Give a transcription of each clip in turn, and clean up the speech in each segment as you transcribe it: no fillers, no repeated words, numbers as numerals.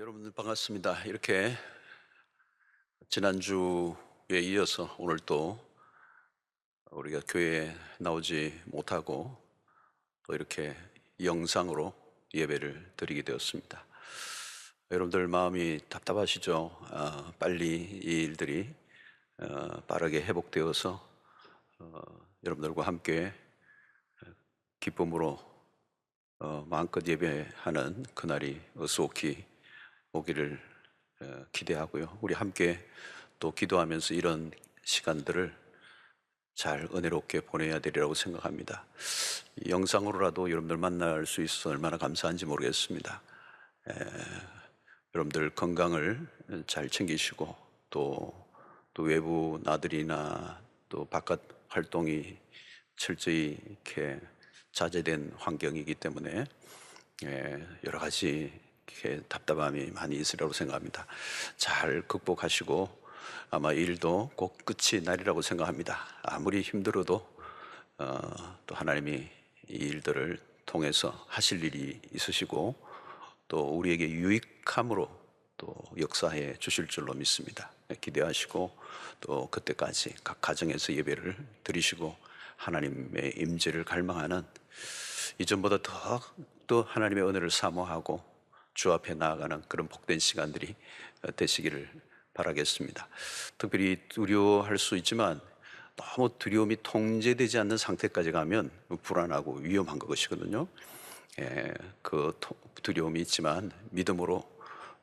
여러분들 반갑습니다. 이렇게 지난주에 이어서 오늘 또 우리가 교회에 나오지 못하고 또 이렇게 영상으로 예배를 드리게 되었습니다. 여러분들 마음이 답답하시죠? 빨리 이 일들이 빠르게 회복되어서 여러분들과 함께 기쁨으로 마음껏 예배하는 그날이 어수옥히 오기를 기대하고요. 우리 함께 또 기도하면서 이런 시간들을 잘 은혜롭게 보내야 되리라고 생각합니다. 이 영상으로라도 여러분들 만날 수 있어서 얼마나 감사한지 모르겠습니다. 여러분들 건강을 잘 챙기시고 또 외부 나들이나 또 바깥 활동이 철저히 이렇게 자제된 환경이기 때문에 여러 가지 이렇게 답답함이 많이 있으리라고 생각합니다. 잘 극복하시고 아마 일도 꼭 끝이 나리라고 생각합니다. 아무리 힘들어도 또 하나님이 이 일들을 통해서 하실 일이 있으시고 또 우리에게 유익함으로 또 역사해 주실 줄로 믿습니다. 기대하시고 또 그때까지 각 가정에서 예배를 드리시고 하나님의 임재를 갈망하는 이전보다 더 하나님의 은혜를 사모하고 주 앞에 나아가는 그런 복된 시간들이 되시기를 바라겠습니다. 특별히 두려워할 수 있지만 너무 두려움이 통제되지 않는 상태까지 가면 불안하고 위험한 것이거든요. 그 두려움이 있지만 믿음으로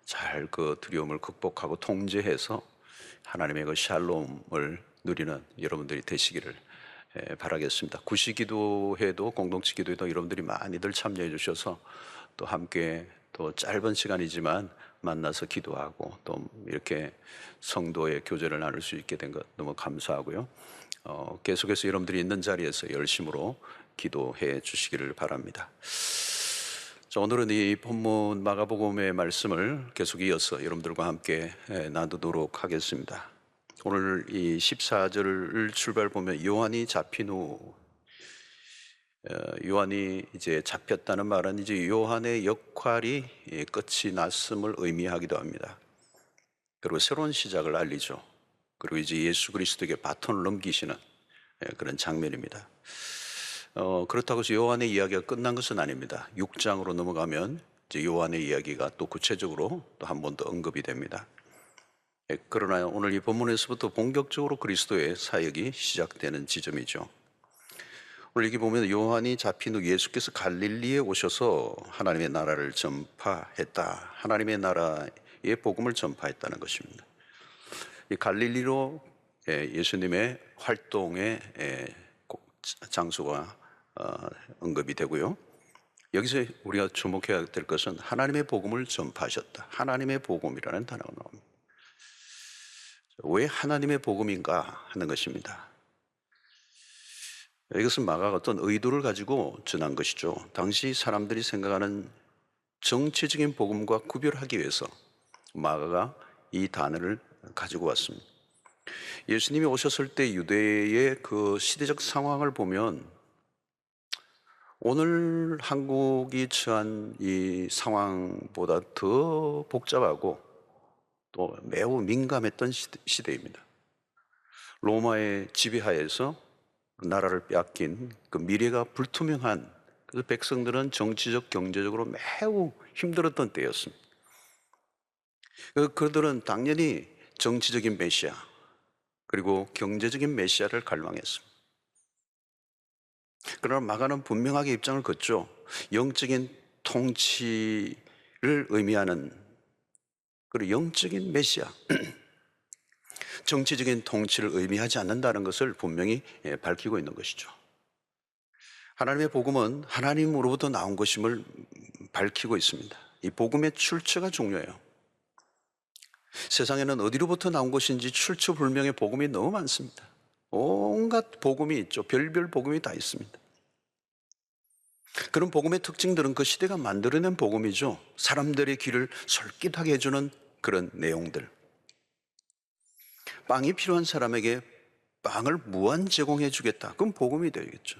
잘 그 두려움을 극복하고 통제해서 하나님의 그 샬롬을 누리는 여러분들이 되시기를 바라겠습니다. 구시기도회도 공동체 기도회도 여러분들이 많이들 참여해 주셔서 또 함께 또 짧은 시간이지만 만나서 기도하고 또 이렇게 성도의 교제를 나눌 수 있게 된 것 너무 감사하고요. 계속해서 여러분들이 있는 자리에서 열심으로 기도해 주시기를 바랍니다. 자, 오늘은 이 본문 마가복음의 말씀을 계속 이어서 여러분들과 함께 나누도록 하겠습니다. 오늘 이 14절을 출발 보면 요한이 잡힌 후 요한이 이제 잡혔다는 말은 이제 요한의 역할이 끝이 났음을 의미하기도 합니다. 그리고 새로운 시작을 알리죠. 그리고 이제 예수 그리스도에게 바톤을 넘기시는 그런 장면입니다. 그렇다고 해서 요한의 이야기가 끝난 것은 아닙니다. 6장으로 넘어가면 이제 요한의 이야기가 또 구체적으로 또 한 번 더 언급이 됩니다. 그러나 오늘 이 본문에서부터 본격적으로 그리스도의 사역이 시작되는 지점이죠. 오늘 여기 보면 요한이 잡힌 후 예수께서 갈릴리에 오셔서 하나님의 나라를 전파했다. 하나님의 나라의 복음을 전파했다는 것입니다. 이 갈릴리로 예수님의 활동의 장소가 언급이 되고요. 여기서 우리가 주목해야 될 것은 하나님의 복음을 전파하셨다. 하나님의 복음이라는 단어가 나옵니다. 왜 하나님의 복음인가 하는 것입니다. 이것은 마가가 어떤 의도를 가지고 전한 것이죠. 당시 사람들이 생각하는 정치적인 복음과 구별하기 위해서 마가가 이 단어를 가지고 왔습니다. 예수님이 오셨을 때 유대의 그 시대적 상황을 보면 오늘 한국이 처한 이 상황보다 더 복잡하고 또 매우 민감했던 시대입니다. 로마의 지배하에서 나라를 빼앗긴 그 미래가 불투명한, 그래서 백성들은 정치적 경제적으로 매우 힘들었던 때였습니다. 그들은 당연히 정치적인 메시아 그리고 경제적인 메시아를 갈망했습니다. 그러나 마가는 분명하게 입장을 걷죠. 영적인 통치를 의미하는 그리고 영적인 메시아, 정치적인 통치를 의미하지 않는다는 것을 분명히 밝히고 있는 것이죠. 하나님의 복음은 하나님으로부터 나온 것임을 밝히고 있습니다. 이 복음의 출처가 중요해요. 세상에는 어디로부터 나온 것인지 출처 불명의 복음이 너무 많습니다. 온갖 복음이 있죠. 별별 복음이 다 있습니다. 그런 복음의 특징들은 그 시대가 만들어낸 복음이죠. 사람들의 귀를 솔깃하게 해주는 그런 내용들. 빵이 필요한 사람에게 빵을 무한 제공해 주겠다. 그건 복음이 되겠죠.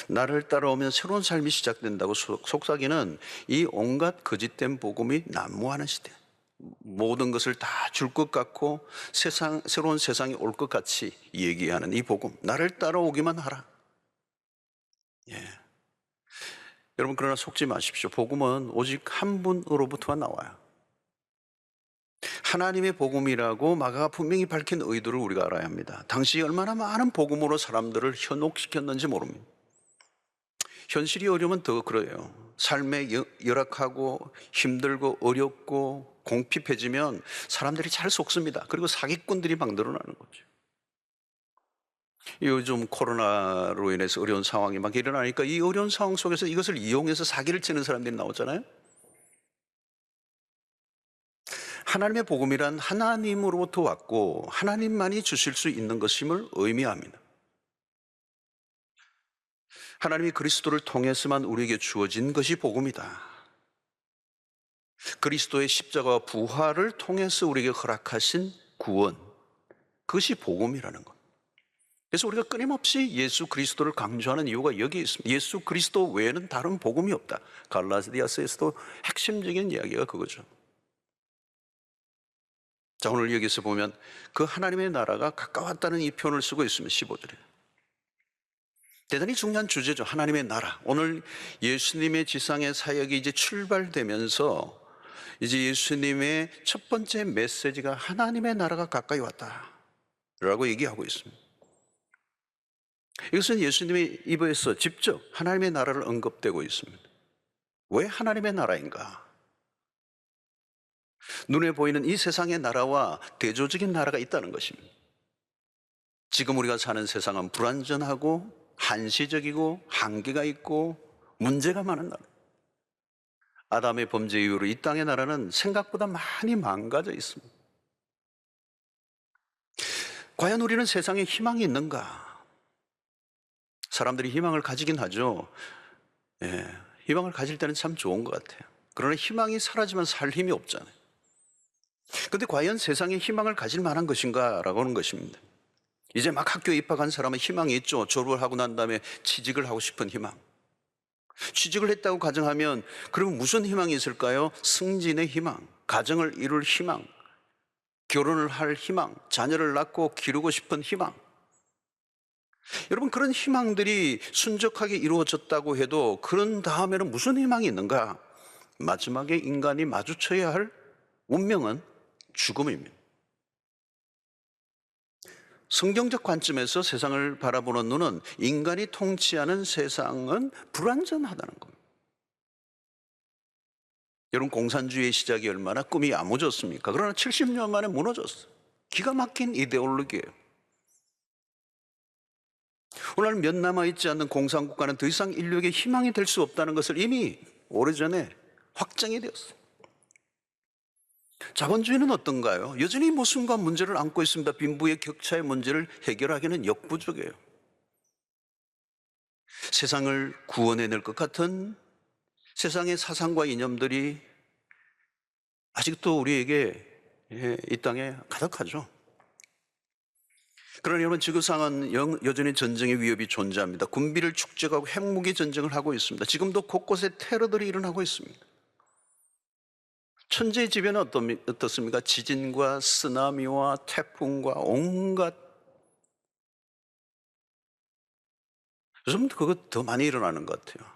나를 따라오면 새로운 삶이 시작된다고 속삭이는 이 온갖 거짓된 복음이 난무하는 시대. 모든 것을 다 줄 것 같고 새로운 세상이 올 것 같이 얘기하는 이 복음. 나를 따라오기만 하라. 예. 여러분, 그러나 속지 마십시오. 복음은 오직 한 분으로부터만 나와요. 하나님의 복음이라고 마가가 분명히 밝힌 의도를 우리가 알아야 합니다. 당시 얼마나 많은 복음으로 사람들을 현혹시켰는지 모릅니다. 현실이 어려우면 더 그래요. 삶에 열악하고 힘들고 어렵고 공핍해지면 사람들이 잘 속습니다. 그리고 사기꾼들이 막 늘어나는 거죠. 요즘 코로나로 인해서 어려운 상황이 막 일어나니까 이 어려운 상황 속에서 이것을 이용해서 사기를 치는 사람들이 나오잖아요. 하나님의 복음이란 하나님으로부터 왔고 하나님만이 주실 수 있는 것임을 의미합니다. 하나님이 그리스도를 통해서만 우리에게 주어진 것이 복음이다. 그리스도의 십자가와 부활을 통해서 우리에게 허락하신 구원, 그것이 복음이라는 것. 그래서 우리가 끊임없이 예수 그리스도를 강조하는 이유가 여기에 있습니다. 예수 그리스도 외에는 다른 복음이 없다. 갈라디아서에서도 핵심적인 이야기가 그거죠. 자, 오늘 여기서 보면 그 하나님의 나라가 가까웠다는 이 표현을 쓰고 있으면 15절에 대단히 중요한 주제죠. 하나님의 나라. 오늘 예수님의 지상의 사역이 이제 출발되면서 이제 예수님의 첫 번째 메시지가 하나님의 나라가 가까이 왔다 라고 얘기하고 있습니다. 이것은 예수님의 입에서 직접 하나님의 나라를 언급되고 있습니다. 왜 하나님의 나라인가? 눈에 보이는 이 세상의 나라와 대조적인 나라가 있다는 것입니다. 지금 우리가 사는 세상은 불완전하고 한시적이고 한계가 있고 문제가 많은 나라. 아담의 범죄 이후로 이 땅의 나라는 생각보다 많이 망가져 있습니다. 과연 우리는 세상에 희망이 있는가? 사람들이 희망을 가지긴 하죠. 예, 희망을 가질 때는 참 좋은 것 같아요. 그러나 희망이 사라지면 살 힘이 없잖아요. 그런데 과연 세상에 희망을 가질 만한 것인가? 라고 하는 것입니다. 이제 막 학교에 입학한 사람은 희망이 있죠. 졸업을 하고 난 다음에 취직을 하고 싶은 희망. 취직을 했다고 가정하면 그러면 무슨 희망이 있을까요? 승진의 희망, 가정을 이룰 희망, 결혼을 할 희망, 자녀를 낳고 기르고 싶은 희망. 여러분, 그런 희망들이 순적하게 이루어졌다고 해도 그런 다음에는 무슨 희망이 있는가? 마지막에 인간이 마주쳐야 할 운명은 죽음입니다. 성경적 관점에서 세상을 바라보는 눈은 인간이 통치하는 세상은 불완전하다는 겁니다. 여러분, 공산주의의 시작이 얼마나 꿈이 야무졌습니까? 그러나 70년 만에 무너졌어요. 기가 막힌 이데올로기예요. 오늘 몇 남아있지 않는 공산국가는 더 이상 인류에게 희망이 될 수 없다는 것을 이미 오래전에 확정이 되었어요. 자본주의는 어떤가요? 여전히 모순과 문제를 안고 있습니다. 빈부의 격차의 문제를 해결하기는 역부족이에요. 세상을 구원해낼 것 같은 세상의 사상과 이념들이 아직도 우리에게 이 땅에 가득하죠. 그러나 여러분, 지구상은 여전히 전쟁의 위협이 존재합니다. 군비를 축적하고 핵무기 전쟁을 하고 있습니다. 지금도 곳곳에 테러들이 일어나고 있습니다. 천재지변은 어떻습니까? 지진과 쓰나미와 태풍과 온갖, 요즘 그거 더 많이 일어나는 것 같아요.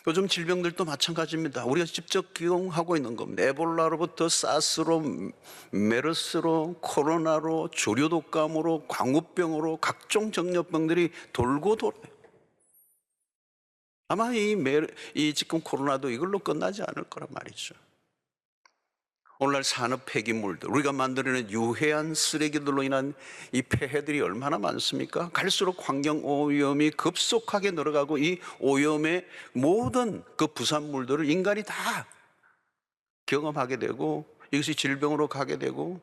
요즘 질병들도 마찬가지입니다. 우리가 직접 경험하고 있는 겁니다. 에볼라로부터 사스로, 메르스로, 코로나로, 조류독감으로, 광우병으로 각종 정열병들이 돌고 돌아요. 아마 이 지금 코로나도 이걸로 끝나지 않을 거란 말이죠. 오늘날 산업 폐기물들, 우리가 만들어낸 유해한 쓰레기들로 인한 이 폐해들이 얼마나 많습니까? 갈수록 환경 오염이 급속하게 늘어가고 이 오염의 모든 그 부산물들을 인간이 다 경험하게 되고 이것이 질병으로 가게 되고,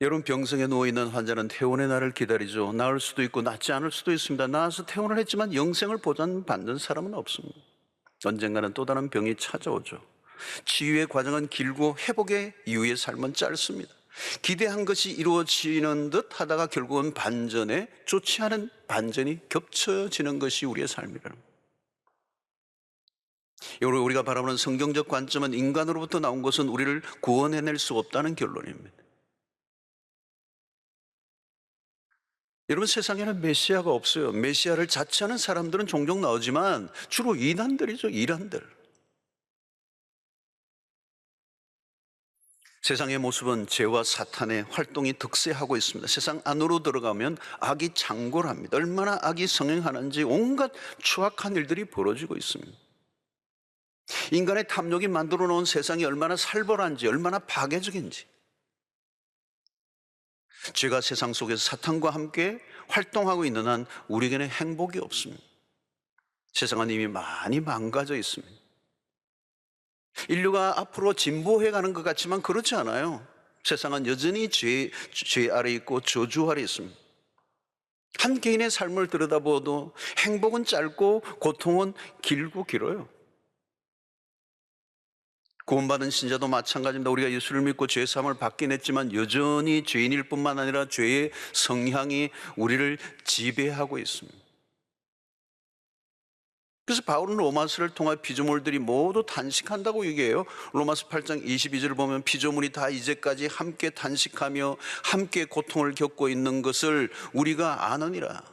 여러분, 병성에 누워있는 환자는 퇴원의 날을 기다리죠. 나을 수도 있고 낫지 않을 수도 있습니다. 나아서 퇴원을 했지만 영생을 보장받는 사람은 없습니다. 언젠가는 또 다른 병이 찾아오죠. 치유의 과정은 길고 회복의 이후의 삶은 짧습니다. 기대한 것이 이루어지는 듯 하다가 결국은 반전에 좋지 않은 반전이 겹쳐지는 것이 우리의 삶이라는 거예요. 여러분, 우리가 바라보는 성경적 관점은 인간으로부터 나온 것은 우리를 구원해낼 수 없다는 결론입니다. 여러분, 세상에는 메시아가 없어요. 메시아를 자처하는 사람들은 종종 나오지만 주로 이단들이죠, 이단들. 세상의 모습은 죄와 사탄의 활동이 득세하고 있습니다. 세상 안으로 들어가면 악이 창궐합니다. 얼마나 악이 성행하는지 온갖 추악한 일들이 벌어지고 있습니다. 인간의 탐욕이 만들어 놓은 세상이 얼마나 살벌한지, 얼마나 파괴적인지. 죄가 세상 속에서 사탄과 함께 활동하고 있는 한 우리에게는 행복이 없습니다. 세상은 이미 많이 망가져 있습니다. 인류가 앞으로 진보해 가는 것 같지만 그렇지 않아요. 세상은 여전히 죄 아래 있고 저주 아래 있습니다. 한 개인의 삶을 들여다보아도 행복은 짧고 고통은 길고 길어요. 구원받은 신자도 마찬가지입니다. 우리가 예수를 믿고 죄 사함을 받긴 했지만 여전히 죄인일 뿐만 아니라 죄의 성향이 우리를 지배하고 있습니다. 그래서 바울은 로마서를 통해 피조물들이 모두 탄식한다고 얘기해요. 로마서 8장 22절을 보면 피조물이 다 이제까지 함께 탄식하며 함께 고통을 겪고 있는 것을 우리가 아느니라.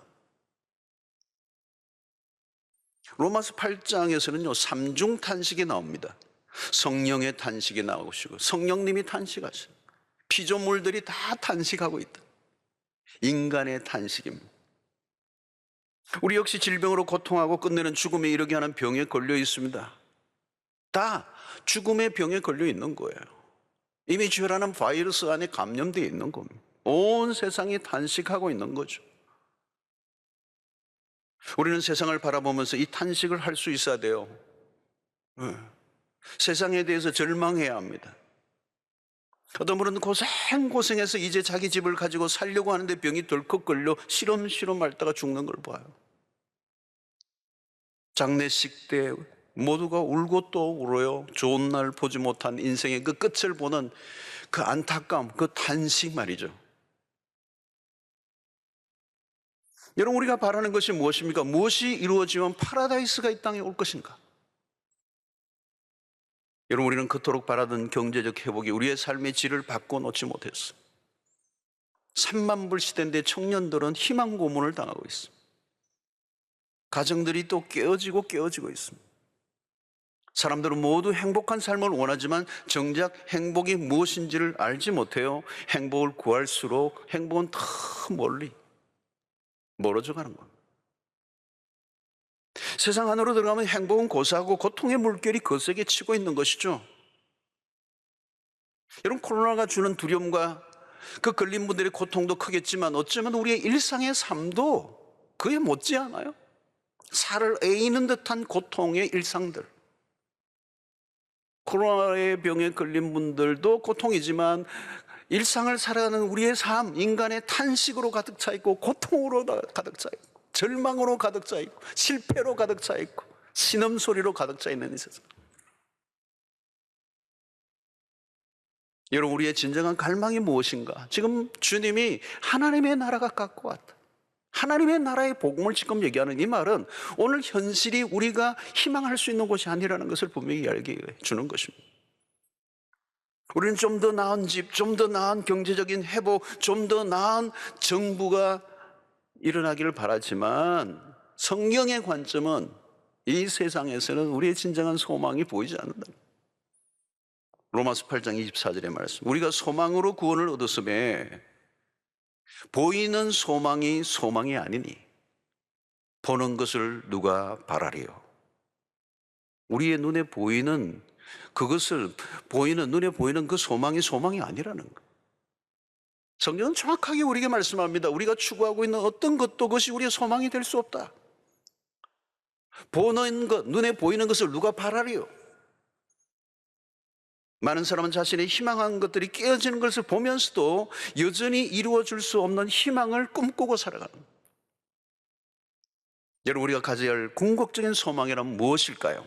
로마서 8장에서는요, 삼중 탄식이 나옵니다. 성령의 탄식이 나오시고 성령님이 탄식하시고 피조물들이 다 탄식하고 있다. 인간의 탄식입니다. 우리 역시 질병으로 고통하고 끝내는 죽음에 이르게 하는 병에 걸려 있습니다. 다 죽음의 병에 걸려 있는 거예요. 이미 죄라는 바이러스 안에 감염되어 있는 겁니다. 온 세상이 탄식하고 있는 거죠. 우리는 세상을 바라보면서 이 탄식을 할 수 있어야 돼요. 세상에 대해서 절망해야 합니다. 어떤 분은 고생해서 이제 자기 집을 가지고 살려고 하는데 병이 덜컥 걸려 시름시름 앓다가 죽는 걸 봐요. 장례식 때 모두가 울고 또 울어요. 좋은 날 보지 못한 인생의 그 끝을 보는 그 안타까움, 그 탄식 말이죠. 여러분, 우리가 바라는 것이 무엇입니까? 무엇이 이루어지면 파라다이스가 이 땅에 올 것인가? 여러분, 우리는 그토록 바라던 경제적 회복이 우리의 삶의 질을 바꿔놓지 못했어. 3만 불 시대인데 청년들은 희망 고문을 당하고 있습니다. 가정들이 또 깨어지고 있습니다. 사람들은 모두 행복한 삶을 원하지만 정작 행복이 무엇인지를 알지 못해요. 행복을 구할수록 행복은 더 멀리 멀어져 가는 겁니다. 세상 안으로 들어가면 행복은 고사하고 고통의 물결이 거세게 치고 있는 것이죠. 여러분, 코로나가 주는 두려움과 그 걸린 분들의 고통도 크겠지만 어쩌면 우리의 일상의 삶도 그에 못지않아요. 살을 에이는 듯한 고통의 일상들. 코로나의 병에 걸린 분들도 고통이지만 일상을 살아가는 우리의 삶, 인간의 탄식으로 가득 차 있고 고통으로 가득 차 있고 절망으로 가득 차 있고 실패로 가득 차 있고 신음소리로 가득 차 있는 이 세상. 여러분, 우리의 진정한 갈망이 무엇인가? 지금 주님이 하나님의 나라가 갖고 왔다. 하나님의 나라의 복음을 지금 얘기하는 이 말은 오늘 현실이 우리가 희망할 수 있는 곳이 아니라는 것을 분명히 알게 주는 것입니다. 우리는 좀 더 나은 집, 좀 더 나은 경제적인 회복, 좀 더 나은 정부가 일어나기를 바라지만 성경의 관점은 이 세상에서는 우리의 진정한 소망이 보이지 않는다. 로마서 8장 24절의 말씀. 우리가 소망으로 구원을 얻었음에 보이는 소망이 소망이 아니니 보는 것을 누가 바라리요. 우리의 눈에 보이는 그것을 눈에 보이는 그 소망이 소망이 아니라는 거예요. 성경은 정확하게 우리에게 말씀합니다. 우리가 추구하고 있는 어떤 것도 그것이 우리의 소망이 될 수 없다. 보는 것, 눈에 보이는 것을 누가 바라리요. 많은 사람은 자신의 희망한 것들이 깨어지는 것을 보면서도 여전히 이루어질 수 없는 희망을 꿈꾸고 살아가는 거예요. 여러분, 우리가 가져야 할 궁극적인 소망이란 무엇일까요?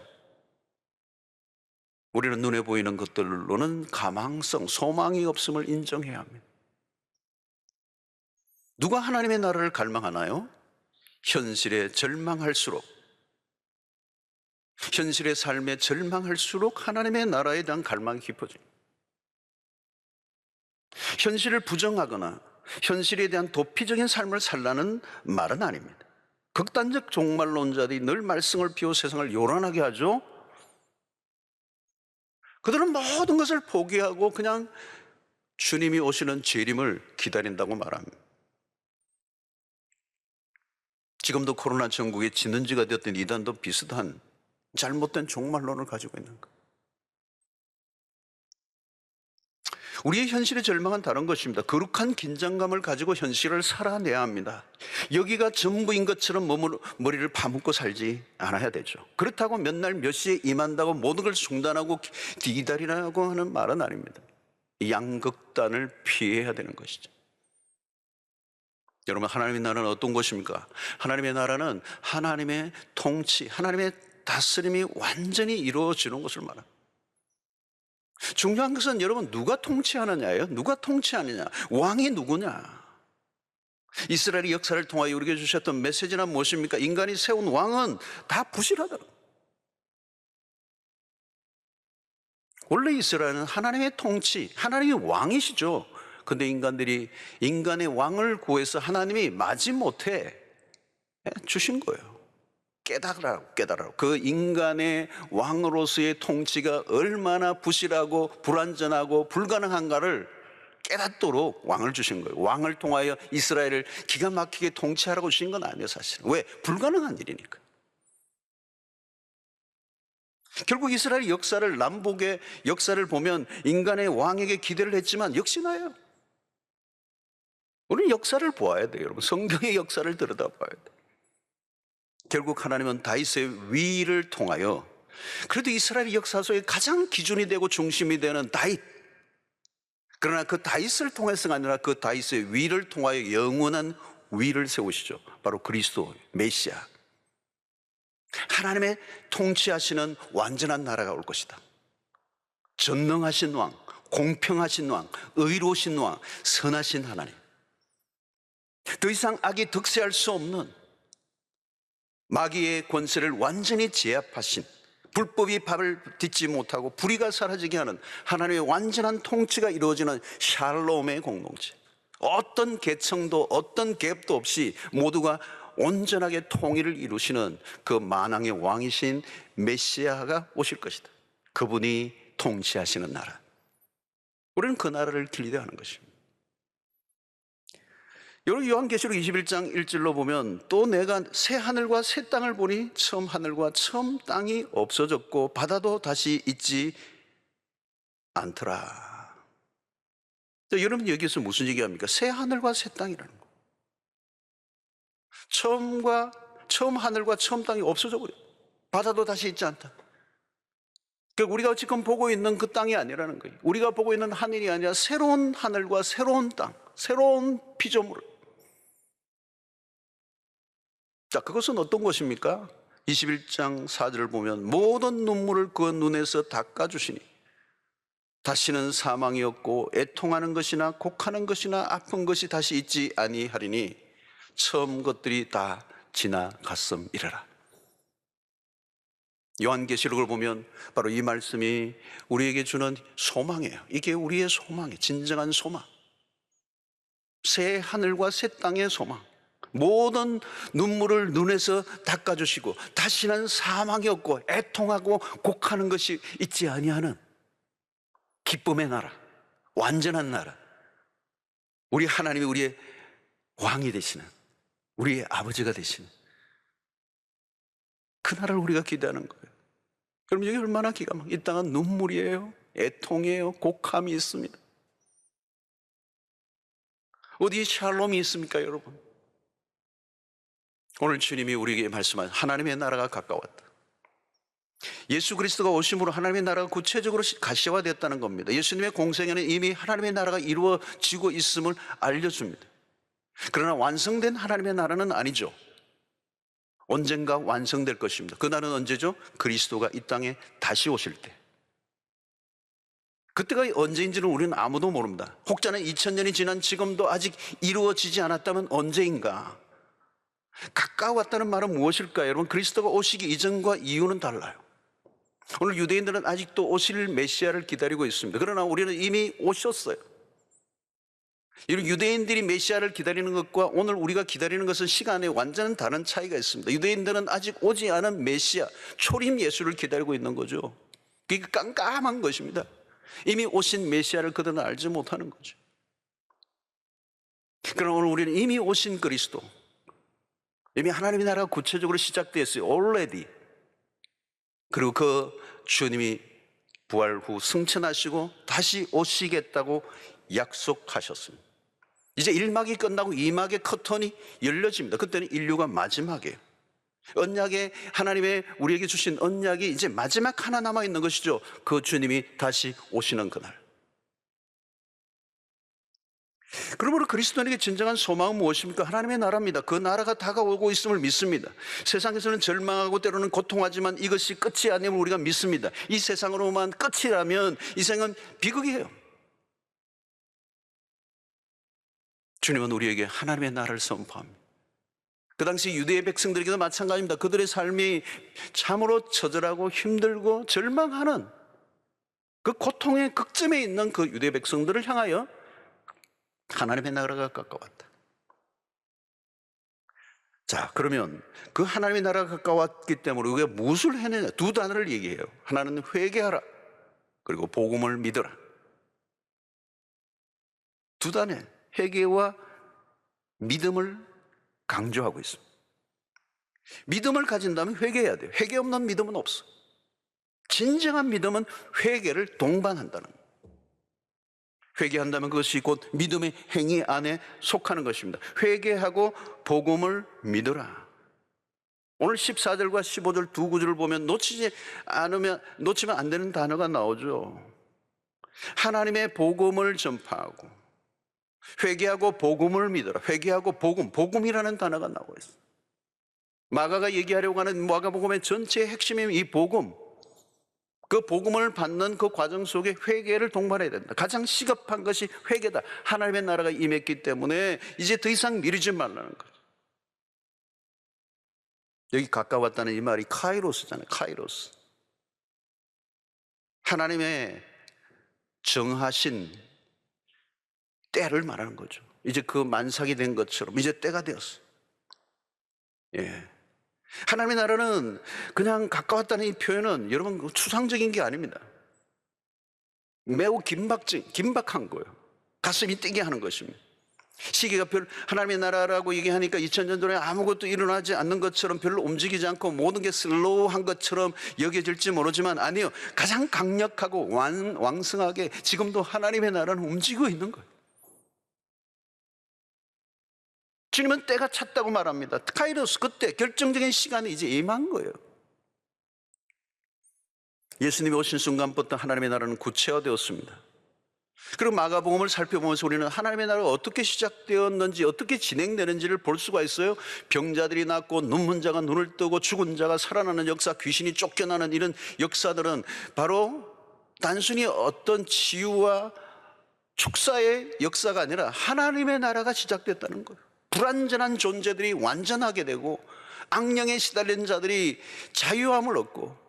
우리는 눈에 보이는 것들로는 가망성, 소망이 없음을 인정해야 합니다. 누가 하나님의 나라를 갈망하나요? 현실에 절망할수록, 현실의 삶에 절망할수록 하나님의 나라에 대한 갈망이 깊어져요. 현실을 부정하거나 현실에 대한 도피적인 삶을 살라는 말은 아닙니다. 극단적 종말론자들이 늘 말썽을 피워 세상을 요란하게 하죠. 그들은 모든 것을 포기하고 그냥 주님이 오시는 재림을 기다린다고 말합니다. 지금도 코로나 전국의 진원지가 되었던 이단도 비슷한 잘못된 종말론을 가지고 있는 것. 우리의 현실의 절망은 다른 것입니다. 거룩한 긴장감을 가지고 현실을 살아내야 합니다. 여기가 전부인 것처럼 머리를 파묻고 살지 않아야 되죠. 그렇다고 몇 날 몇 시에 임한다고 모든 걸 중단하고 기다리라고 하는 말은 아닙니다. 양극단을 피해야 되는 것이죠. 여러분, 하나님의 나라는 어떤 것입니까? 하나님의 나라는 하나님의 통치, 하나님의 다스림이 완전히 이루어지는 것을 말합니다. 중요한 것은 여러분, 누가 통치하느냐예요. 누가 통치하느냐, 왕이 누구냐. 이스라엘의 역사를 통하여 우리에게 주셨던 메시지는 무엇입니까? 인간이 세운 왕은 다 부실하다. 원래 이스라엘은 하나님의 통치, 하나님의 왕이시죠. 근데 인간들이 인간의 왕을 구해서 하나님이 마지못해 주신 거예요. 깨달으라고. 그 인간의 왕으로서의 통치가 얼마나 부실하고 불완전하고 불가능한가를 깨닫도록 왕을 주신 거예요. 왕을 통하여 이스라엘을 기가 막히게 통치하라고 주신 건 아니에요, 사실은. 왜? 불가능한 일이니까. 결국 이스라엘 역사를, 남북의 역사를 보면 인간의 왕에게 기대를 했지만 역시나요. 우리는 역사를 보아야 돼요, 여러분. 성경의 역사를 들여다봐야 돼요. 결국 하나님은 다윗의 위를 통하여, 그래도 이스라엘 역사 속에 가장 기준이 되고 중심이 되는 다윗, 그러나 그 다윗을 통해서가 아니라 그 다윗의 위를 통하여 영원한 위를 세우시죠. 바로 그리스도 메시아, 하나님의 통치하시는 완전한 나라가 올 것이다. 전능하신 왕, 공평하신 왕, 의로우신 왕, 선하신 하나님, 더 이상 악이 득세할 수 없는, 마귀의 권세를 완전히 제압하신, 불법이 밥을 딛지 못하고 불의가 사라지게 하는 하나님의 완전한 통치가 이루어지는 샬롬의 공동체. 어떤 계층도 어떤 갭도 없이 모두가 온전하게 통일을 이루시는 그 만왕의 왕이신 메시아가 오실 것이다. 그분이 통치하시는 나라, 우리는 그 나라를 기대하는 것입니다. 여러분, 요한계시록 21장 1절로 보면, 또 내가 새 하늘과 새 땅을 보니 처음 하늘과 처음 땅이 없어졌고 바다도 다시 있지 않더라. 여러분, 여기서 무슨 얘기합니까? 새 하늘과 새 땅이라는 거. 처음 하늘과 처음 땅이 없어져 버려. 바다도 다시 있지 않다. 그러니까 우리가 지금 보고 있는 그 땅이 아니라는 거예요. 우리가 보고 있는 하늘이 아니라 새로운 하늘과 새로운 땅, 새로운 피조물. 자, 그것은 어떤 것입니까? 21장 4절을 보면, 모든 눈물을 그 눈에서 닦아주시니 다시는 사망이 없고 애통하는 것이나 곡하는 것이나 아픈 것이 다시 있지 아니하리니 처음 것들이 다 지나갔음이라라. 요한계시록을 보면 바로 이 말씀이 우리에게 주는 소망이에요. 이게 우리의 소망이에요. 진정한 소망, 새 하늘과 새 땅의 소망. 모든 눈물을 눈에서 닦아주시고 다시는 사망이 없고 애통하고 곡하는 것이 있지 아니하는 기쁨의 나라, 완전한 나라, 우리 하나님이 우리의 왕이 되시는, 우리의 아버지가 되시는 그 나라를 우리가 기대하는 거예요. 그럼 여기 얼마나 기가 막혀. 이 땅은 눈물이에요, 애통이에요, 곡함이 있습니다. 어디 샬롬이 있습니까, 여러분? 오늘 주님이 우리에게 말씀한 하나님의 나라가 가까웠다. 예수 그리스도가 오심으로 하나님의 나라가 구체적으로 가시화되었다는 겁니다. 예수님의 공생에는 이미 하나님의 나라가 이루어지고 있음을 알려줍니다. 그러나 완성된 하나님의 나라는 아니죠. 언젠가 완성될 것입니다. 그날은 언제죠? 그리스도가 이 땅에 다시 오실 때. 그때가 언제인지는 우리는 아무도 모릅니다. 혹자는 2000년이 지난 지금도 아직 이루어지지 않았다면 언제인가? 가까웠다는 말은 무엇일까요? 여러분, 그리스도가 오시기 이전과 이후는 달라요. 오늘 유대인들은 아직도 오실 메시아를 기다리고 있습니다. 그러나 우리는 이미 오셨어요. 이런 유대인들이 메시아를 기다리는 것과 오늘 우리가 기다리는 것은 시간에 완전히 다른 차이가 있습니다. 유대인들은 아직 오지 않은 메시아, 초림 예수를 기다리고 있는 거죠. 그게 깜깜한 것입니다. 이미 오신 메시아를 그들은 알지 못하는 거죠. 그러나 오늘 우리는 이미 오신 그리스도, 이미 하나님의 나라가 구체적으로 시작되었어요. already. 그리고 그 주님이 부활 후 승천하시고 다시 오시겠다고 약속하셨습니다. 이제 1막이 끝나고 2막의 커튼이 열려집니다. 그때는 인류가 마지막이에요. 언약에 하나님의 우리에게 주신 언약이 이제 마지막 하나 남아있는 것이죠. 그 주님이 다시 오시는 그날. 그러므로 그리스도인에게 진정한 소망은 무엇입니까? 하나님의 나라입니다. 그 나라가 다가오고 있음을 믿습니다. 세상에서는 절망하고 때로는 고통하지만 이것이 끝이 아님을 우리가 믿습니다. 이 세상으로만 끝이라면 이 생은 비극이에요. 주님은 우리에게 하나님의 나라를 선포합니다. 그 당시 유대의 백성들에게도 마찬가지입니다. 그들의 삶이 참으로 처절하고 힘들고 절망하는 그 고통의 극점에 있는 그 유대 백성들을 향하여 하나님의 나라가 가까웠다. 자, 그러면 그 하나님의 나라가 가까웠기 때문에 우리가 무엇을 해내냐? 두 단어를 얘기해요. 하나는 회개하라, 그리고 복음을 믿어라. 두 단어, 회개와 믿음을 강조하고 있습니다. 믿음을 가진다면 회개해야 돼요. 회개 없는 믿음은 없어. 진정한 믿음은 회개를 동반한다는 거예요. 회개한다면 그것이 곧 믿음의 행위 안에 속하는 것입니다. 회개하고 복음을 믿어라. 오늘 14절과 15절 두 구절을 보면 놓치면 안 되는 단어가 나오죠. 하나님의 복음을 전파하고 회개하고 복음을 믿어라. 회개하고 복음이라는 단어가 나오고 있어요. 마가가 얘기하려고 하는 마가복음의 전체의 핵심이 이 복음, 그 복음을 받는 그 과정 속에 회개를 동반해야 된다. 가장 시급한 것이 회개다. 하나님의 나라가 임했기 때문에 이제 더 이상 미루지 말라는 거죠. 여기 가까웠다는 이 말이 카이로스잖아요. 카이로스. 하나님의 정하신 때를 말하는 거죠. 이제 그 만삭이 된 것처럼 이제 때가 되었어요. 예. 하나님의 나라는 그냥 가까웠다는 이 표현은 여러분 추상적인 게 아닙니다. 매우 긴박한 거예요. 가슴이 뛰게 하는 것입니다. 시계가 하나님의 나라라고 얘기하니까 2000년 전에 아무것도 일어나지 않는 것처럼 별로 움직이지 않고 모든 게 슬로우한 것처럼 여겨질지 모르지만 아니요. 가장 강력하고 왕성하게 지금도 하나님의 나라는 움직이고 있는 거예요. 주님은 때가 찼다고 말합니다. 카이로스, 그때 결정적인 시간이 이제 임한 거예요. 예수님이 오신 순간부터 하나님의 나라는 구체화되었습니다. 그리고 마가복음을 살펴보면서 우리는 하나님의 나라가 어떻게 시작되었는지, 어떻게 진행되는지를 볼 수가 있어요. 병자들이 낫고 눈먼 자가 눈을 뜨고 죽은 자가 살아나는 역사, 귀신이 쫓겨나는 이런 역사들은 바로 단순히 어떤 치유와 축사의 역사가 아니라 하나님의 나라가 시작됐다는 거예요. 불완전한 존재들이 완전하게 되고 악령에 시달린 자들이 자유함을 얻고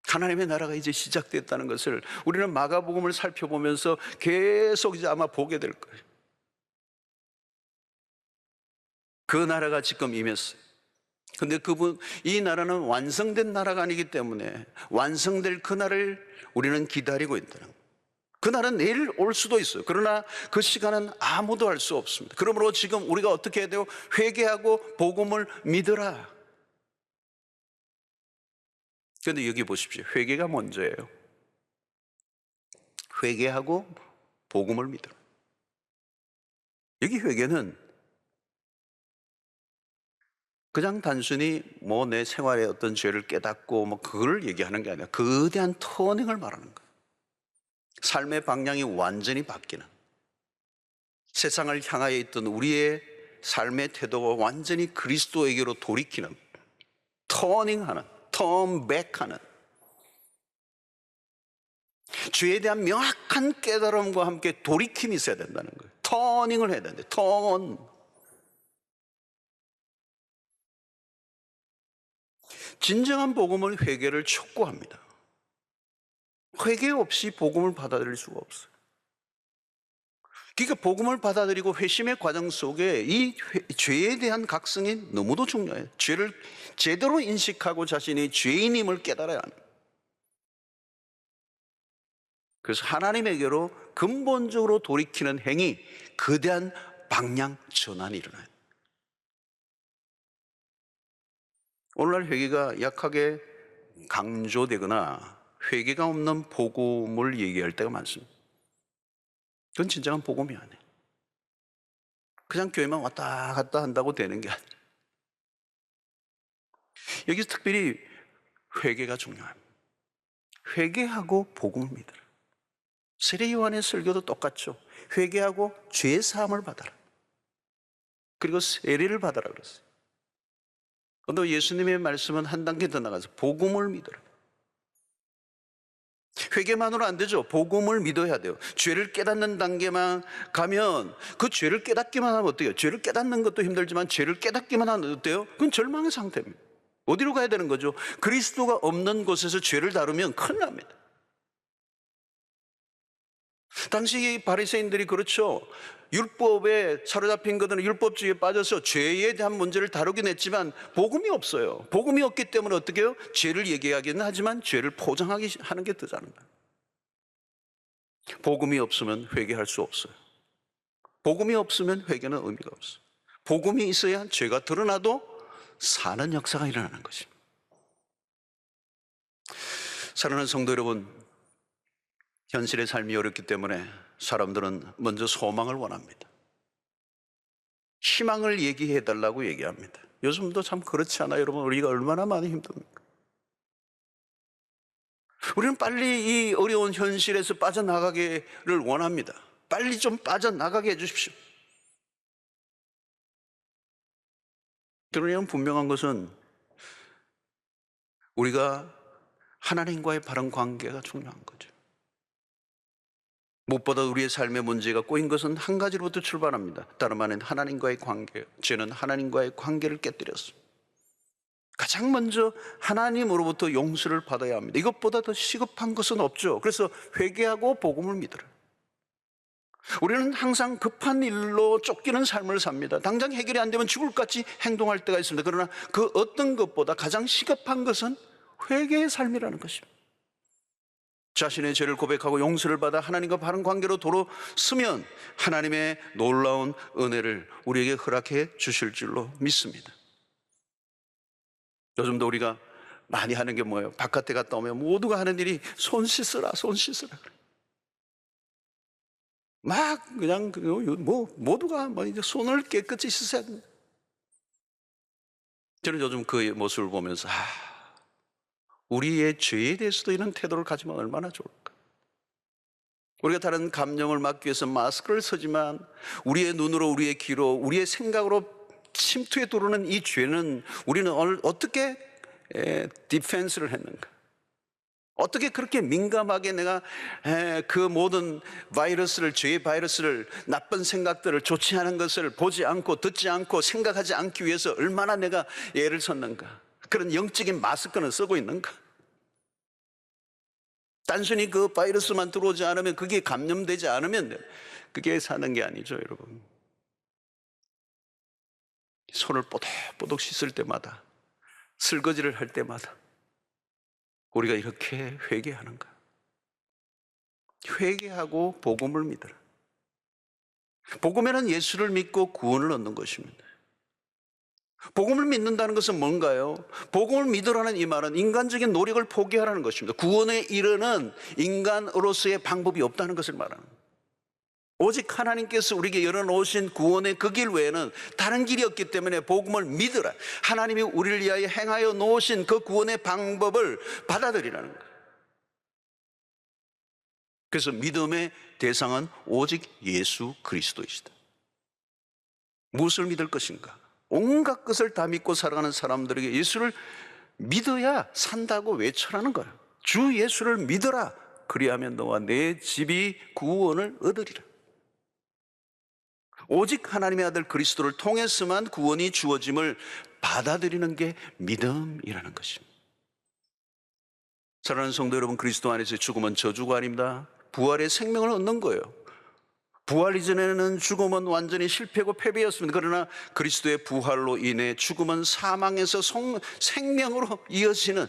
하나님의 나라가 이제 시작됐다는 것을 우리는 마가복음을 살펴보면서 계속 이제 아마 보게 될 거예요. 그 나라가 지금 임했어요. 근데 이 나라는 완성된 나라가 아니기 때문에 완성될 그날을 우리는 기다리고 있다는 거예요. 그날은 내일 올 수도 있어요. 그러나 그 시간은 아무도 알 수 없습니다. 그러므로 지금 우리가 어떻게 해야 돼요? 회개하고 복음을 믿어라. 그런데 여기 보십시오. 회개가 먼저예요. 회개하고 복음을 믿어라. 여기 회개는 그냥 단순히 내 생활에 어떤 죄를 깨닫고 그걸 얘기하는 게 아니라 거대한 터닝을 말하는 거예요. 삶의 방향이 완전히 바뀌는, 세상을 향하여 있던 우리의 삶의 태도가 완전히 그리스도에게로 돌이키는, 터닝하는, 턴백하는 죄에 대한 명확한 깨달음과 함께 돌이킴이 있어야 된다는 거예요. 터닝을 해야 되는데, 턴. 진정한 복음은 회개를 촉구합니다. 회개 없이 복음을 받아들일 수가 없어요. 그러니까 복음을 받아들이고 회심의 과정 속에 이 죄에 대한 각성이 너무도 중요해요. 죄를 제대로 인식하고 자신이 죄인임을 깨달아야 합니다. 그래서 하나님에게로 근본적으로 돌이키는 행위, 거대한 방향 전환이 일어나요. 오늘날 회개가 약하게 강조되거나 회개가 없는 복음을 얘기할 때가 많습니다. 그건 진정한 복음이 아니에요. 그냥 교회만 왔다 갔다 한다고 되는 게 아니에요. 여기서 특별히 회개가 중요합니다. 회개하고 복음을 믿어라. 세례 요한의 설교도 똑같죠. 회개하고 죄 사함을 받아라. 그리고 세례를 받아라 그랬어요. 그런데 예수님의 말씀은 한 단계 더 나가서 복음을 믿어라. 회개만으로 안 되죠. 복음을 믿어야 돼요. 죄를 깨닫는 단계만 가면, 그 죄를 깨닫기만 하면 어때요? 죄를 깨닫는 것도 힘들지만 죄를 깨닫기만 하면 어때요? 그건 절망의 상태입니다. 어디로 가야 되는 거죠? 그리스도가 없는 곳에서 죄를 다루면 큰일 납니다. 당시 바리새인들이 그렇죠. 율법에 사로잡힌 것들은 율법주의에 빠져서 죄에 대한 문제를 다루긴 했지만 복음이 없어요. 복음이 없기 때문에 어떻게 해요? 죄를 얘기하기는 하지만 죄를 포장하기 하는 게 더 잘한다. 복음이 없으면 회개할 수 없어요. 복음이 없으면 회개는 의미가 없어요. 복음이 있어야 죄가 드러나도 사는 역사가 일어나는 것입니다. 사랑하는 성도 여러분, 현실의 삶이 어렵기 때문에 사람들은 먼저 소망을 원합니다. 희망을 얘기해 달라고 얘기합니다. 요즘도 참 그렇지 않아요, 여러분? 우리가 얼마나 많이 힘듭니까? 우리는 빨리 이 어려운 현실에서 빠져나가기를 원합니다. 빨리 좀 빠져나가게 해주십시오. 그러나 분명한 것은 우리가 하나님과의 바른 관계가 중요한 거죠. 무엇보다 우리의 삶의 문제가 꼬인 것은 한 가지로부터 출발합니다. 다름 아닌 하나님과의 관계예요. 죄는 하나님과의 관계를 깨뜨렸습니다. 가장 먼저 하나님으로부터 용서를 받아야 합니다. 이것보다 더 시급한 것은 없죠. 그래서 회개하고 복음을 믿으라. 우리는 항상 급한 일로 쫓기는 삶을 삽니다. 당장 해결이 안 되면 죽을 것 같이 행동할 때가 있습니다. 그러나 그 어떤 것보다 가장 시급한 것은 회개의 삶이라는 것입니다. 자신의 죄를 고백하고 용서를 받아 하나님과 바른 관계로 돌아서면 하나님의 놀라운 은혜를 우리에게 허락해 주실 줄로 믿습니다. 요즘도 우리가 많이 하는 게 뭐예요? 바깥에 갔다 오면 모두가 하는 일이 손 씻으라, 손 씻으라. 막 그냥 모두가 이제 손을 깨끗이 씻어야 됩니다. 저는 요즘 그 모습을 보면서 우리의 죄에 대해서도 이런 태도를 가지면 얼마나 좋을까. 우리가 다른 감염을 막기 위해서 마스크를 쓰지만 우리의 눈으로, 우리의 귀로, 우리의 생각으로 침투해 들어오는 이 죄는 우리는 어떻게 디펜스를 했는가? 어떻게 그렇게 민감하게 내가 그 모든 바이러스를, 죄의 바이러스를, 나쁜 생각들을, 좋지 않은 것을 보지 않고 듣지 않고 생각하지 않기 위해서 얼마나 내가 애를 썼는가? 그런 영적인 마스크는 쓰고 있는가? 단순히 그 바이러스만 들어오지 않으면, 그게 감염되지 않으면 그게 사는 게 아니죠, 여러분. 손을 뽀득뽀득 씻을 때마다, 설거지를 할 때마다 우리가 이렇게 회개하는가? 회개하고 복음을 믿어라. 복음에는 예수를 믿고 구원을 얻는 것입니다. 복음을 믿는다는 것은 뭔가요? 복음을 믿으라는 이 말은 인간적인 노력을 포기하라는 것입니다. 구원에 이르는 인간으로서의 방법이 없다는 것을 말합니다. 오직 하나님께서 우리에게 열어놓으신 구원의 그 길 외에는 다른 길이 없기 때문에 복음을 믿으라. 하나님이 우리를 위하여 행하여 놓으신 그 구원의 방법을 받아들이라는 거예요. 그래서 믿음의 대상은 오직 예수 그리스도이시다. 무엇을 믿을 것인가? 온갖 것을 다 믿고 살아가는 사람들에게 예수를 믿어야 산다고 외쳐라는 거예요. 주 예수를 믿어라. 그리하면 너와 내 집이 구원을 얻으리라. 오직 하나님의 아들 그리스도를 통해서만 구원이 주어짐을 받아들이는 게 믿음이라는 것입니다. 사랑하는 성도 여러분, 그리스도 안에서 죽음은 저주가 아닙니다. 부활의 생명을 얻는 거예요. 부활 이전에는 죽음은 완전히 실패고 패배였습니다. 그러나 그리스도의 부활로 인해 죽음은 사망에서 생명으로 이어지는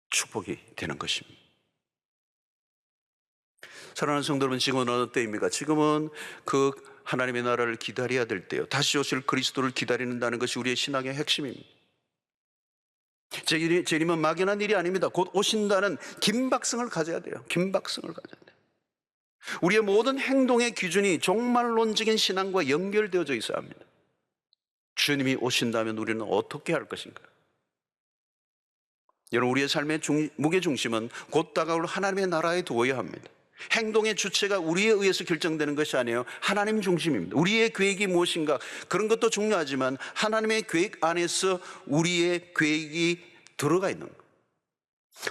축복이 되는 것입니다. 사랑하는 성도 여러분, 지금은 어느 때입니까? 지금은 그 하나님의 나라를 기다려야 될 때요. 다시 오실 그리스도를 기다리는다는 것이 우리의 신앙의 핵심입니다. 재림은 막연한 일이 아닙니다. 곧 오신다는 긴박성을 가져야 돼요. 긴박성을 가져야 돼요. 우리의 모든 행동의 기준이 종말론적인 신앙과 연결되어져 있어야 합니다. 주님이 오신다면 우리는 어떻게 할 것인가? 여러분, 우리의 삶의 무게중심은 곧 다가올 하나님의 나라에 두어야 합니다. 행동의 주체가 우리에 의해서 결정되는 것이 아니에요. 하나님 중심입니다. 우리의 계획이 무엇인가, 그런 것도 중요하지만 하나님의 계획 안에서 우리의 계획이 들어가 있는 거예요.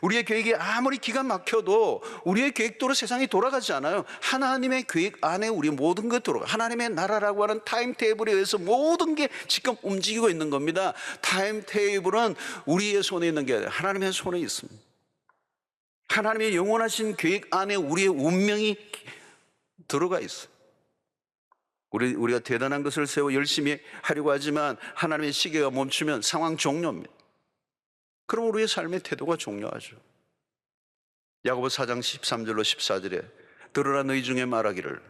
우리의 계획이 아무리 기가 막혀도 우리의 계획대로 세상이 돌아가지 않아요. 하나님의 계획 안에 우리 모든 것 들어가. 하나님의 나라라고 하는 타임테이블에 의해서 모든 게 지금 움직이고 있는 겁니다. 타임테이블은 우리의 손에 있는 게 아니라 하나님의 손에 있습니다. 하나님의 영원하신 계획 안에 우리의 운명이 들어가 있어요. 우리가 대단한 것을 세워 열심히 하려고 하지만 하나님의 시계가 멈추면 상황 종료입니다. 그럼 우리의 삶의 태도가 종료하죠. 야고보 4장 13절로 14절에 들으라 너희 중에 말하기를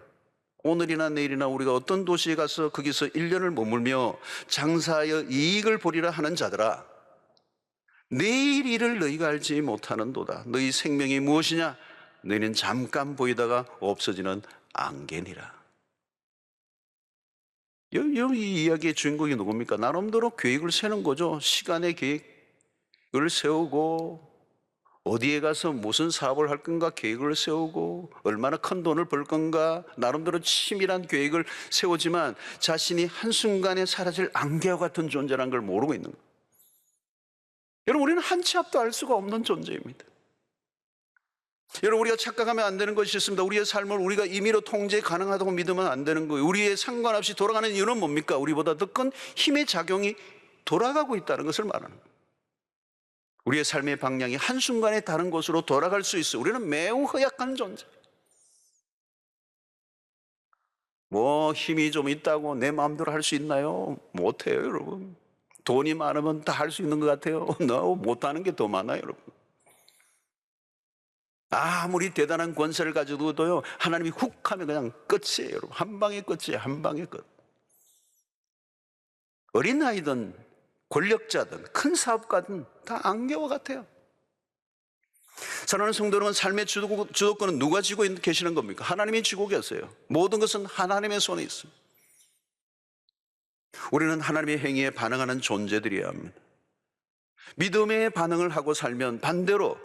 오늘이나 내일이나 우리가 어떤 도시에 가서 거기서 1년을 머물며 장사하여 이익을 보리라 하는 자들아, 내일 일을 너희가 알지 못하는도다. 너희 생명이 무엇이냐? 너희는 잠깐 보이다가 없어지는 안개니라. 이 이야기의 주인공이 누굽니까? 나름대로 계획을 세는 거죠. 시간의 계획을 세우고 어디에 가서 무슨 사업을 할 건가 계획을 세우고 얼마나 큰 돈을 벌 건가 나름대로 치밀한 계획을 세우지만 자신이 한순간에 사라질 안개와 같은 존재라는 걸 모르고 있는 거예요. 여러분, 우리는 한 치 앞도 알 수가 없는 존재입니다. 여러분, 우리가 착각하면 안 되는 것이 있습니다. 우리의 삶을 우리가 임의로 통제 가능하다고 믿으면 안 되는 거예요. 우리의 상관없이 돌아가는 이유는 뭡니까? 우리보다 더 큰 힘의 작용이 돌아가고 있다는 것을 말하는 거예요. 우리의 삶의 방향이 한순간에 다른 곳으로 돌아갈 수 있어요. 우리는 매우 허약한 존재. 힘이 좀 있다고 내 마음대로 할 수 있나요? 못해요, 여러분. 돈이 많으면 다 할 수 있는 것 같아요. 못하는 게 더 많아요, 여러분. 아무리 대단한 권세를 가지고도요, 하나님이 훅 하면 그냥 끝이에요, 여러분. 한 방에 끝이에요, 한 방에 끝. 어린아이든 권력자든 큰 사업가든 다 안개와 같아요. 사랑하는 성도 여러분, 삶의 주도권은 누가 쥐고 계시는 겁니까? 하나님이 쥐고 계세요. 모든 것은 하나님의 손에 있습니다. 우리는 하나님의 행위에 반응하는 존재들이어야 합니다. 믿음의 반응을 하고 살면 반대로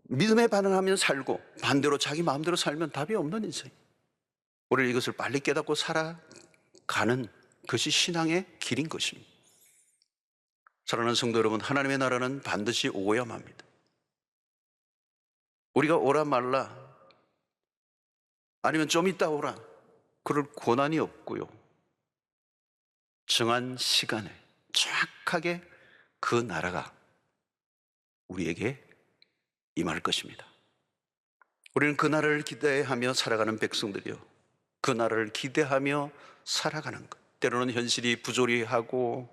믿음의 반응하면 살고 반대로 자기 마음대로 살면 답이 없는 인생. 우리는 이것을 빨리 깨닫고 살아가는 것이 신앙의 길인 것입니다. 사랑하는 성도 여러분, 하나님의 나라는 반드시 오고야만 합니다. 우리가 오라 말라 아니면 좀 이따 오라 그럴 권한이 없고요. 정한 시간에 정확하게 그 나라가 우리에게 임할 것입니다. 우리는 그 나라를 기대하며 살아가는 백성들이요, 그 나라를 기대하며 살아가는 것. 때로는 현실이 부조리하고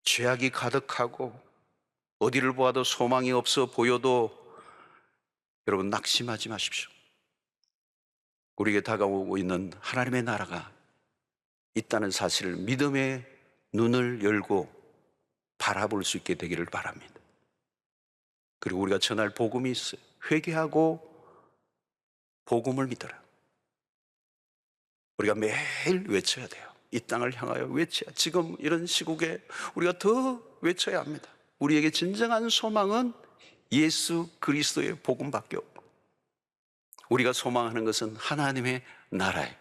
죄악이 가득하고 어디를 보아도 소망이 없어 보여도 여러분, 낙심하지 마십시오. 우리에게 다가오고 있는 하나님의 나라가 있다는 사실을 믿음의 눈을 열고 바라볼 수 있게 되기를 바랍니다. 그리고 우리가 전할 복음이 있어요. 회개하고 복음을 믿어라. 우리가 매일 외쳐야 돼요. 이 땅을 향하여 외쳐야, 지금 이런 시국에 우리가 더 외쳐야 합니다. 우리에게 진정한 소망은 예수 그리스도의 복음밖에 없고, 우리가 소망하는 것은 하나님의 나라에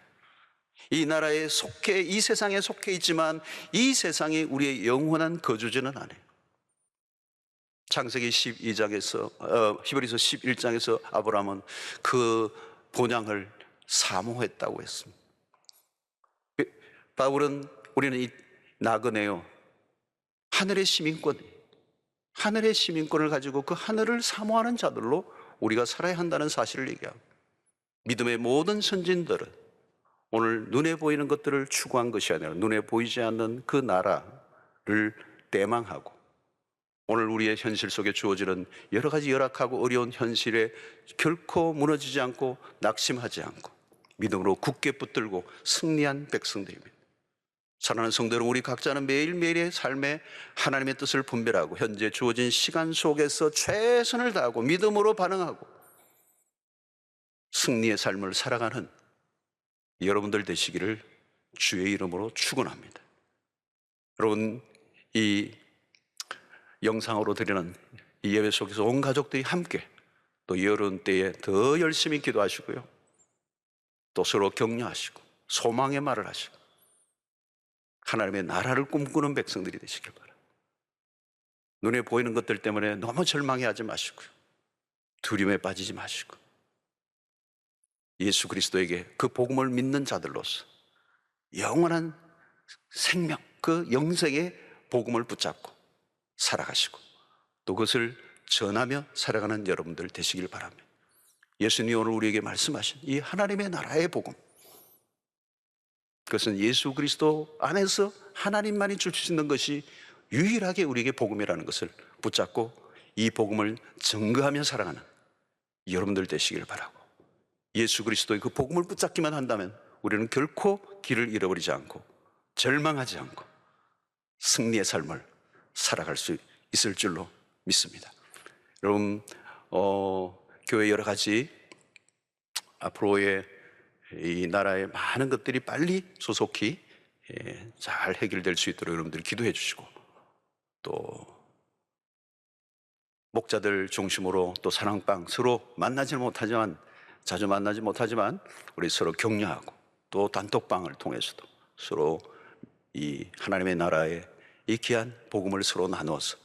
이 나라에 속해, 이 세상에 속해 있지만 이 세상이 우리의 영원한 거주지는 아니에요. 창세기 12장에서 히브리서 11장에서 아브라함은 그 본향을 사모했다고 했습니다. 바울은 우리는 이 나그네요, 하늘의 시민권을 가지고 그 하늘을 사모하는 자들로 우리가 살아야 한다는 사실을 얘기하고, 믿음의 모든 선진들은 오늘 눈에 보이는 것들을 추구한 것이 아니라 눈에 보이지 않는 그 나라를 대망하고, 오늘 우리의 현실 속에 주어지는 여러 가지 열악하고 어려운 현실에 결코 무너지지 않고 낙심하지 않고 믿음으로 굳게 붙들고 승리한 백성들입니다. 사랑하는 성도 여러분, 우리 각자는 매일매일의 삶에 하나님의 뜻을 분별하고 현재 주어진 시간 속에서 최선을 다하고 믿음으로 반응하고 승리의 삶을 살아가는 여러분들 되시기를 주의 이름으로 축원합니다. 여러분, 이 영상으로 드리는 이 예배 속에서 온 가족들이 함께 또 여름 때에 더 열심히 기도하시고요, 또 서로 격려하시고 소망의 말을 하시고 하나님의 나라를 꿈꾸는 백성들이 되시길 바랍니다. 눈에 보이는 것들 때문에 너무 절망해하지 마시고요, 두려움에 빠지지 마시고 예수 그리스도에게 그 복음을 믿는 자들로서 영원한 생명, 그 영생의 복음을 붙잡고 살아가시고 또 그것을 전하며 살아가는 여러분들 되시길 바랍니다. 예수님이 오늘 우리에게 말씀하신 이 하나님의 나라의 복음, 그것은 예수 그리스도 안에서 하나님만이 줄 수 있는 것이 유일하게 우리에게 복음이라는 것을 붙잡고 이 복음을 증거하며 살아가는 여러분들 되시길 바라고, 예수 그리스도의 그 복음을 붙잡기만 한다면 우리는 결코 길을 잃어버리지 않고 절망하지 않고 승리의 삶을 살아갈 수 있을 줄로 믿습니다. 여러분, 교회 여러 가지 앞으로의 이 나라의 많은 것들이 빨리 조속히 잘 해결될 수 있도록 여러분들이 기도해 주시고, 또 목자들 중심으로 또 사랑방 서로 자주 만나지 못하지만 우리 서로 격려하고 또 단톡방을 통해서도 서로 이 하나님의 나라의 이 귀한 복음을 서로 나누어서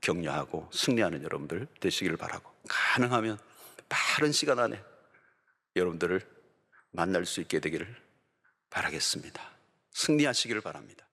격려하고 승리하는 여러분들 되시기를 바라고, 가능하면 빠른 시간 안에 여러분들을 만날 수 있게 되기를 바라겠습니다. 승리하시기를 바랍니다.